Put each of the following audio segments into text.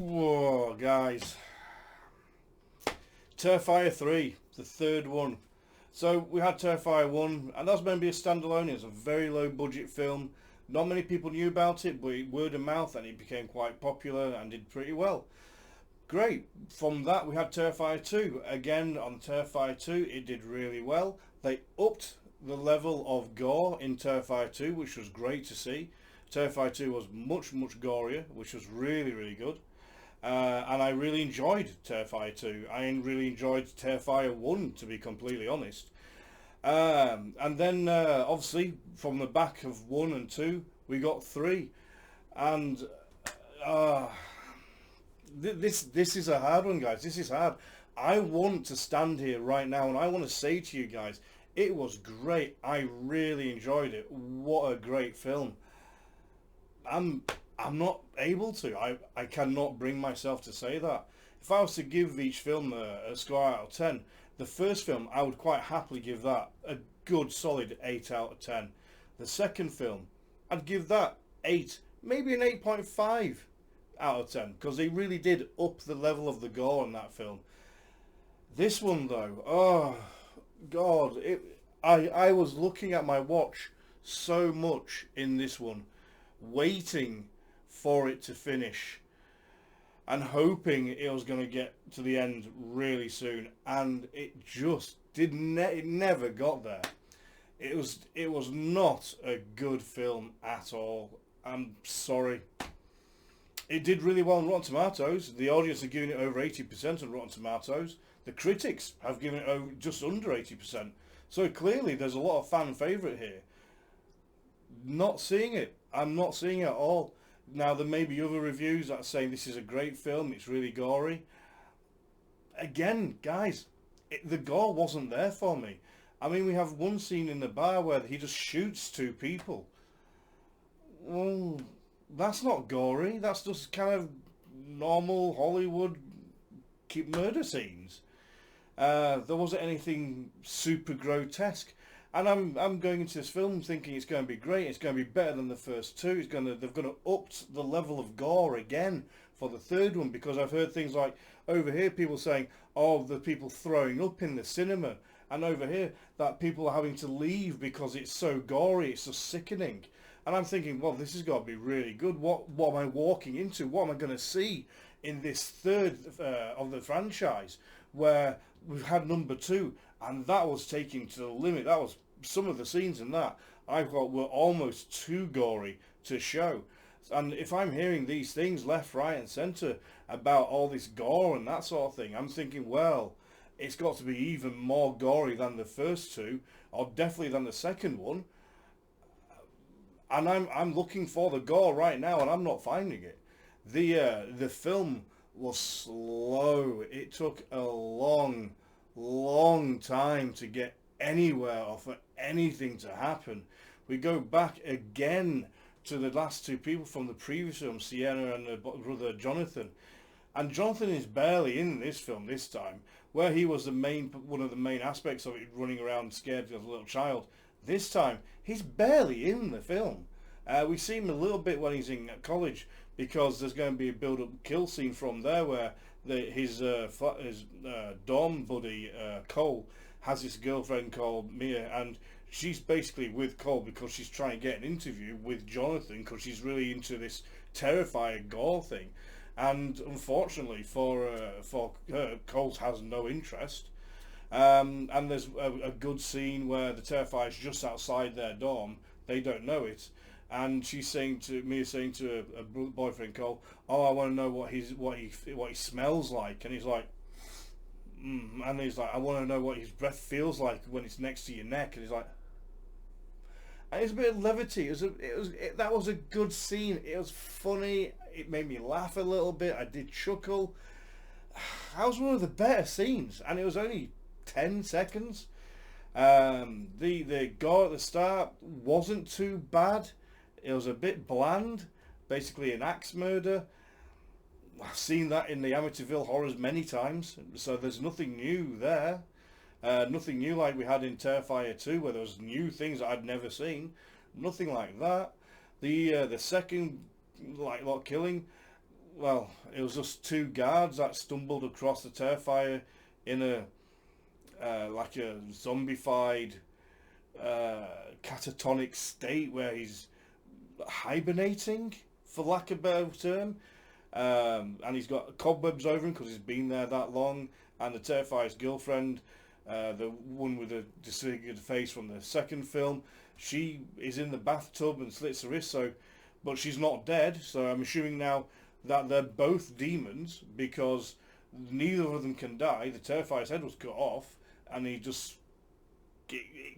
Whoa, guys. Terrifier 3, the third one. So we had Terrifier 1, and that's meant to be a standalone. It's a very low budget film. Not many people knew about it, but word of mouth, and it became quite popular and did pretty well. Great. From that we had Terrifier 2. Again, on Terrifier 2, it did really well. They upped the level of gore in Terrifier 2, which was great to see. Terrifier 2 was much gorier, which was really good. And I really enjoyed Terrifier 2. I really enjoyed Terrifier 1, to be completely honest. And then, obviously, from the back of 1 and 2, we got 3. And this is a hard one, guys. This is hard. I want to stand here right now and I want to say to you guys, it was great. I really enjoyed it. What a great film. I'm not able to. I cannot bring myself to say that. If I was to give each film a score out of 10, the first film I would quite happily give that a good solid 8 out of 10. The second film, I'd give that 8, maybe an 8.5 out of 10, because they really did up the level of the gore in that film. This one though, oh god, I was looking at my watch so much in this one, waiting for it to finish and hoping it was going to get to the end really soon, and it just didn't. It never got there. It was not a good film at all. I'm sorry. It did really well on Rotten Tomatoes. The audience are giving it over 80% on Rotten Tomatoes. The critics have given it over just under 80%. So clearly there's a lot of fan favourite here. Not seeing it. I'm not seeing it at all. Now, there may be other reviews that are saying this is a great film, it's really gory. Again, guys, the gore wasn't there for me. I mean, we have one scene in the bar where he just shoots 2 people. Well, that's not gory. That's just kind of normal Hollywood murder scenes. There wasn't anything super grotesque. And I'm going into this film thinking it's going to be great. It's going to be better than the first 2. They're going to up the level of gore again for the third one, because I've heard things like over here people saying, oh, the people throwing up in the cinema, and over here that people are having to leave because it's so gory, it's so sickening. And I'm thinking, well, this has got to be really good. What am I walking into? What am I going to see in this third of the franchise, where we've had number 2, and that was taken to the limit. That was some of the scenes in that I thought were almost too gory to show. And if I'm hearing these things left, right and centre about all this gore and that sort of thing, I'm thinking, well, it's got to be even more gory than the first 2, or definitely than the second one. And I'm looking for the gore right now, and I'm not finding it. The film was slow. It took a long time to get anywhere or for anything to happen. We go back again to the last 2 people from the previous film, Sienna and her brother Jonathan. And Jonathan is barely in this film this time, where he was one of the main aspects of it, running around scared as a little child. This time, he's barely in the film. We see him a little bit when he's in college, because there's going to be a build-up kill scene from there where his dorm buddy, Cole, has this girlfriend called Mia, and she's basically with Cole because she's trying to get an interview with Jonathan, because she's really into this Terrifier gore thing. And unfortunately for her, Cole has no interest. And there's a good scene where the Terrifier's just outside their dorm. They don't know it. And Mia's saying to her boyfriend Cole, "Oh, I want to know what he smells like." And he's like, and he's like, "I want to know what his breath feels like when it's next to your neck." And he's like, and it's a bit of levity. That was a good scene. It was funny. It made me laugh a little bit. I did chuckle. That was one of the better scenes, and it was only 10 seconds. The gore at the start wasn't too bad. It was a bit bland, basically an axe murder. I've seen that in the Amityville Horrors many times, so there's nothing new there. Nothing new like we had in Terrifier 2, where there was new things that I'd never seen. Nothing like that. The second lot killing well, it was just two guards that stumbled across the Terrifier in a like a zombified, catatonic state where he's hibernating, for lack of a better term. And he's got cobwebs over him because he's been there that long. And the Terrifier's girlfriend, the one with the disfigured face from the second film, she is in the bathtub and slits her wrist. So, but she's not dead. So I'm assuming now that they're both demons because neither of them can die. The Terrifier's head was cut off, and he just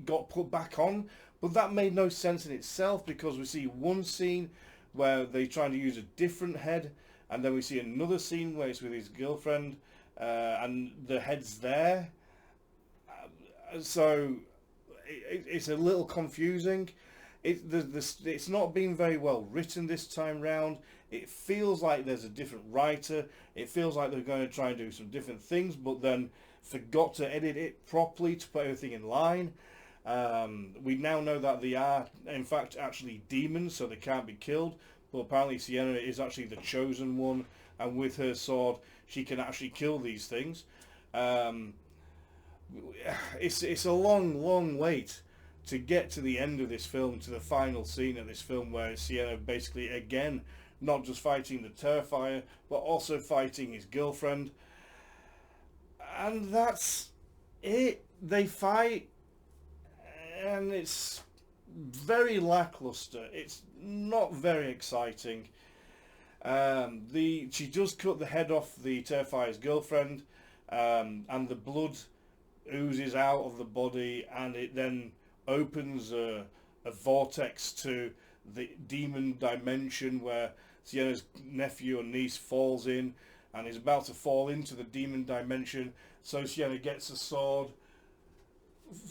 got put back on. But that made no sense in itself because we see one scene where they're trying to use a different head, and then we see another scene where it's with his girlfriend, and the head's there. So it's a little confusing. It's not been very well written this time round. It feels like there's a different writer. It feels like they're going to try and do some different things, but then forgot to edit it properly to put everything in line. We now know that they are, in fact, actually demons, so they can't be killed. But apparently Sienna is actually the chosen one, and with her sword, she can actually kill these things. It's a long, long wait to get to the end of this film, to the final scene of this film, where Sienna basically, again, not just fighting the Terrifier, but also fighting his girlfriend. And that's it. They fight, and it's very lackluster. It's not very exciting. She just cut the head off the Terrifier's girlfriend, and the blood oozes out of the body, and it then opens a vortex to the demon dimension where Sienna's nephew and niece falls in, and is about to fall into the demon dimension. So Sienna gets a sword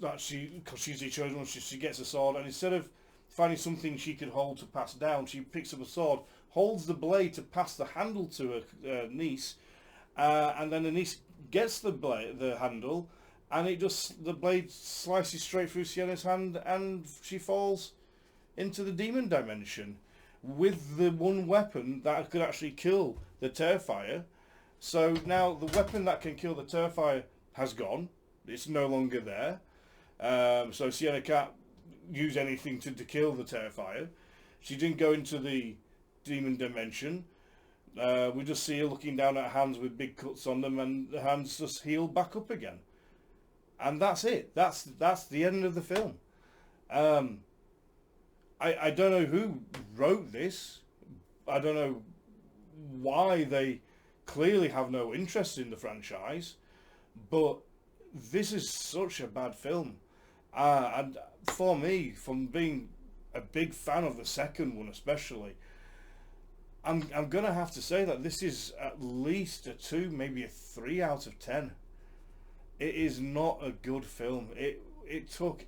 that because she's the chosen one, she gets a sword, and instead of finding something she could hold to pass down, she picks up a sword, holds the blade to pass the handle to her niece, and then the niece gets the handle, and the blade slices straight through Sienna's hand, and she falls into the demon dimension with the one weapon that could actually kill the Terrifier. So now the weapon that can kill the Terrifier has gone. It's no longer there. So Sienna can't use anything to kill the Terrifier. She didn't go into the demon dimension. We just see her looking down at her hands with big cuts on them, and the hands just heal back up again. And that's it. That's the end of the film. I don't know who wrote this. I don't know why. They clearly have no interest in the franchise. But this is such a bad film. And for me, from being a big fan of the second one especially, I'm going to have to say that this is at least a 2, maybe a 3 out of 10. It is not a good film. It took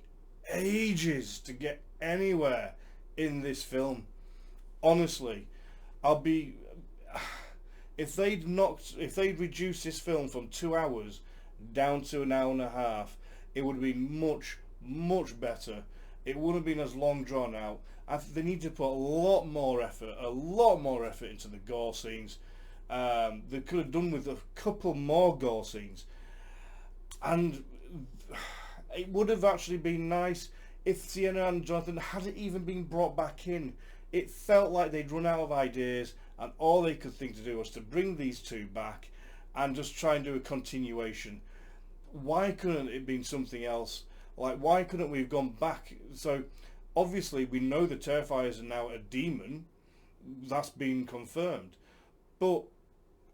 ages to get anywhere in this film. Honestly, if they'd reduced this film from 2 hours down to an hour and a half, it would be much better. It wouldn't have been as long drawn out. They need to put a lot more effort into the gore scenes. They could have done with a couple more gore scenes. And it would have actually been nice if Sienna and Jonathan hadn't even been brought back in. It felt like they'd run out of ideas, and all they could think to do was to bring these two back and just try and do a continuation. Why couldn't it have been something else? Like, why couldn't we have gone back? So, obviously, we know the Terrifiers are now a demon. That's been confirmed. But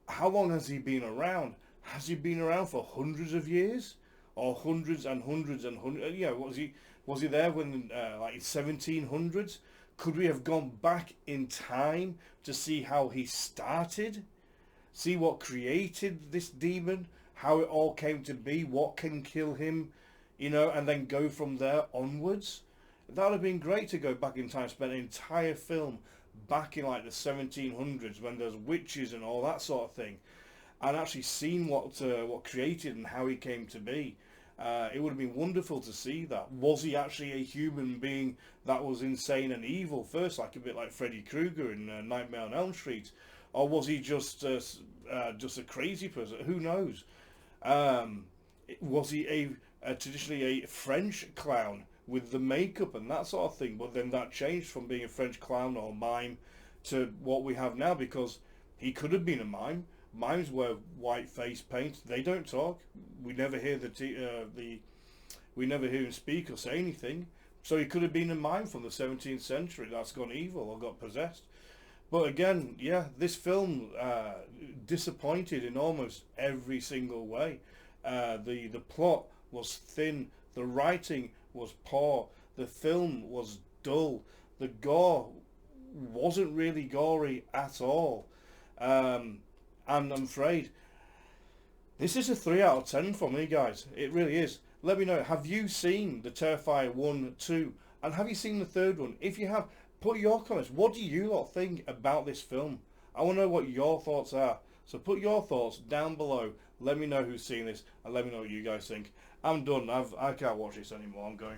how long has he been around? Has he been around for hundreds of years? Or hundreds and hundreds and hundreds? Yeah, was he there when, like, 1700s? Could we have gone back in time to see how he started? See what created this demon? How it all came to be? What can kill him? And then go from there onwards. That would have been great to go back in time, spend an entire film back in like the 1700s when there's witches and all that sort of thing, and actually seen what created and how he came to be. It would have been wonderful to see that. Was he actually a human being that was insane and evil first, like a bit like Freddy Krueger in Nightmare on Elm Street? or was he just a crazy person? Who knows? Um, was he traditionally a French clown with the makeup and that sort of thing? But then that changed from being a French clown or mime to what we have now, because he could have been a mime. Mimes wear white face paint. They don't talk. We never hear we never hear him speak or say anything. So he could have been a mime from the 17th century that's gone evil or got possessed. But again, yeah, this film disappointed in almost every single way. The plot was thin, the writing was poor, the film was dull, the gore wasn't really gory at all. And I'm afraid this is a 3 out of 10 for me, guys. It really is. Let me know, have you seen the Terrifier 1, 2, and have you seen the third one? If you have, put your comments. What do you lot think about this film? I want to know what your thoughts are. So put your thoughts down below. Let me know who's seen this, and let me know what you guys think. I'm done. I can't watch this anymore. I'm going.